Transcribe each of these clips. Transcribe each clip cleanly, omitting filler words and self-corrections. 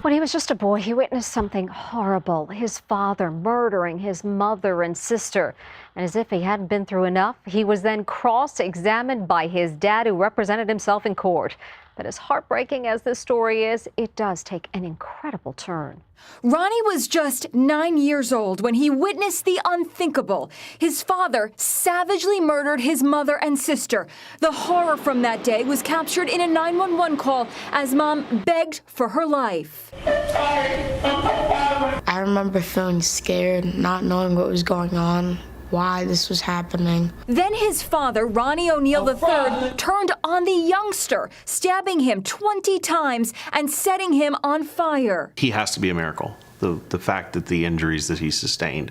When he was just a boy, he witnessed something horrible. His father murdering his mother and sister. And as if he hadn't been through enough, he was then cross-examined by his dad, who represented himself in court. But as heartbreaking as this story is, it does take an incredible turn. Ronnie was just 9 years old when he witnessed the unthinkable. His father savagely murdered his mother and sister. The horror from that day was captured in a 911 call as Mom begged for her life. I remember feeling scared, not knowing what was going on, why this was happening. Then his father, Ronnie O'Neal III, turned on the youngster, stabbing him 20 times and setting him on fire. He has to be a miracle. The fact that the injuries that he sustained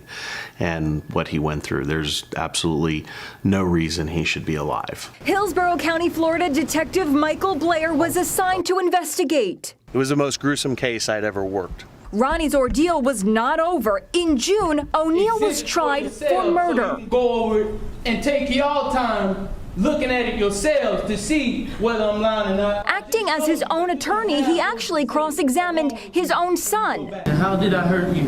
and what he went through, there's absolutely no reason he should be alive. Hillsborough County, Florida Detective Michael Blair was assigned to investigate. It was the most gruesome case I'd ever worked. Ronnie's ordeal was not over. In June, O'Neal was tried for murder. So you can go over and take your time looking at it yourselves to see whether I'm lining up. Acting as his own attorney, he actually cross-examined his own son. How did I hurt you?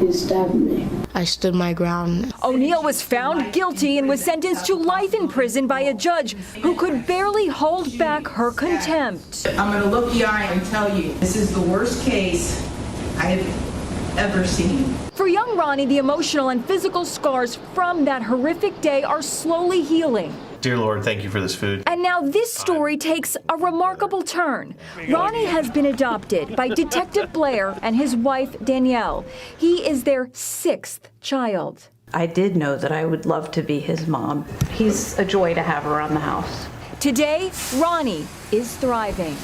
You stabbed me. I stood my ground. O'Neal was found guilty and was sentenced to life in prison by a judge who could barely hold back her contempt. I'm going to look you in the eye and tell you, this is the worst case I have ever seen. For young Ronnie, the emotional and physical scars from that horrific day are slowly healing. Dear Lord, thank you for this food. And now this story takes a remarkable turn. Ronnie has been adopted by Detective Blair and his wife, Danielle. He is their 6th child. I did know that I would love to be his mom. He's a joy to have around the house. Today, Ronnie is thriving.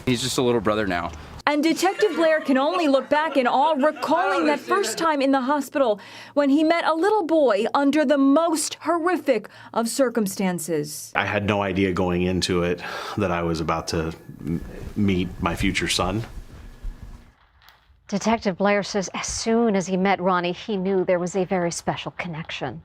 He's just a little brother now. And Detective Blair can only look back in awe, recalling that first time in the hospital when he met a little boy under the most horrific of circumstances. I had no idea going into it that I was about to meet my future son. Detective Blair says as soon as he met Ronnie, he knew there was a very special connection.